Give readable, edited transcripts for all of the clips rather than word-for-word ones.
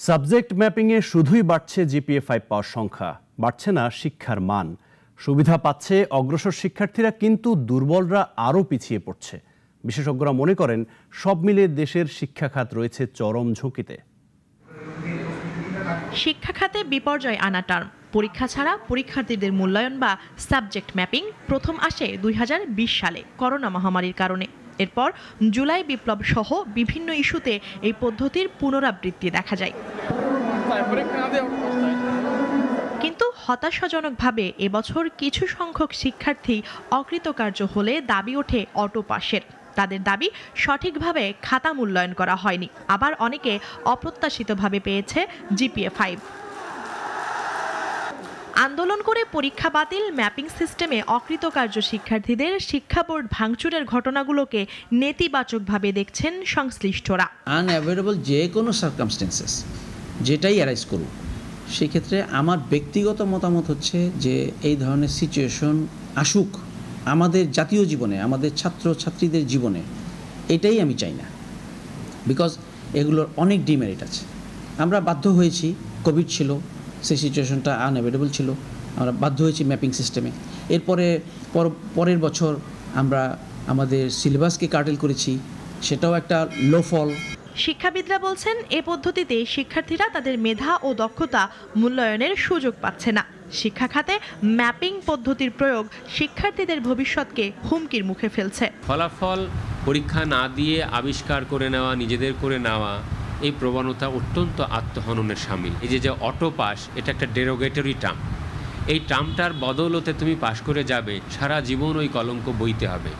Subject ম্যাপিংয়ে শুধুই বাড়ছে জিপিএ-5 পাওয়ার সংখ্যা, বাড়ছে না শিক্ষার মান। সুবিধা পাচ্ছে অগ্রসর শিক্ষার্থীরা, কিন্তু দুর্বলরা আরও পিছিয়ে পড়ছে। বিশেষজ্ঞরা মনে করেন সব মিলে দেশের শিক্ষা খাত রয়েছে চরম ঝুঁকিতে। শিক্ষা খাতে বিপর্যয় আনা টার্ম পরীক্ষা ছাড়া পরীক্ষার্থীদের মূল্যায়ন বা সাবজেক্ট ম্যাপিং প্রথম আসে ২০২০ সালে করোনা মহামারীর কারণে। এরপর জুলাই বিপ্লব সহ বিভিন্ন ইস্যুতে এই পদ্ধতির পুনরাবৃত্তি দেখা যায়। কিন্তু হতাশাজনকভাবে এবছর কিছু সংখ্যক শিক্ষার্থী অকৃতকার্য হলে দাবি ওঠে অটো পাসের। তাদের দাবি সঠিকভাবে খাতা মূল্যায়ন করা হয়নি, আবার অনেকে অপ্রত্যাশিতভাবে পেয়েছে জিপিএ-5। আন্দোলন করে পরীক্ষা বাতিল, ম্যাপিং সিস্টেমে অকৃতকার্য শিক্ষার্থীদের শিক্ষা বোর্ড ভাঙচুরের ঘটনাগুলোকে নেতিবাচকভাবে দেখছেন সংশ্লিষ্টরা। আনঅ্যাভয়েডেবল যে কোনো সার্কামস্টেন্সেস যেটাই অ্যারাইজ করুক, সেক্ষেত্রে আমার ব্যক্তিগত মতামত হচ্ছে যে এই ধরনের সিচুয়েশন আসুক আমাদের জাতীয় জীবনে, আমাদের ছাত্রছাত্রীদের জীবনে, এটাই আমি চাই না। বিকজ এগুলোর অনেক ডিমেরিট আছে। আমরা বাধ্য হয়েছি, কোভিড ছিল, সেই সিচুয়েশনটা আনঅ্যাভয়েডেবল ছিল, আমরা বাধ্য হয়েছি ম্যাপিং সিস্টেমে। এরপরে পরের বছর আমরা আমাদের সিলেবাসকে কার্টেল করেছি, সেটাও একটা লো ফল। শিক্ষাবিদরা বলছেন এ পদ্ধতিতে শিক্ষার্থীরা তাদের মেধা ও দক্ষতা মূল্যায়নের সুযোগ পাচ্ছে না। শিক্ষা খাতে ম্যাপিং পদ্ধতির প্রয়োগ শিক্ষার্থীদের ভবিষ্যৎকে হুমকির মুখে ফেলছে। ফলাফল পরীক্ষা না দিয়ে আবিষ্কার করে নেওয়া, নিজেদের করে নেওয়া, এই প্রবণতা অত্যন্ত আত্মহননের শামিল। এই যে অটো পাস, এটা একটা ডেরোগেটরি টার্ম। এই টার্মটার বদৌলতে তুমি পাশ করে যাবে, সারা জীবন ওই কলঙ্ক বইতে হবে।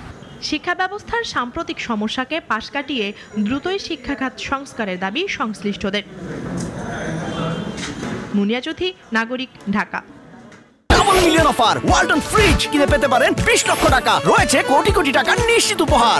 শিক্ষা ব্যবস্থার সাম্প্রতিক সমস্যাকে পাশ কাটিয়ে দ্রুতই শিক্ষা খাত সংস্কারের দাবি সংশ্লিষ্টদের। মুনিয়া চৌধুরী, নাগরিক, Dhaka. Double million offer Walton fridge কিনে পেতে পারেন 20 লক্ষ টাকা, রয়েছে কোটি কোটি টাকার নিশ্চিত উপহার।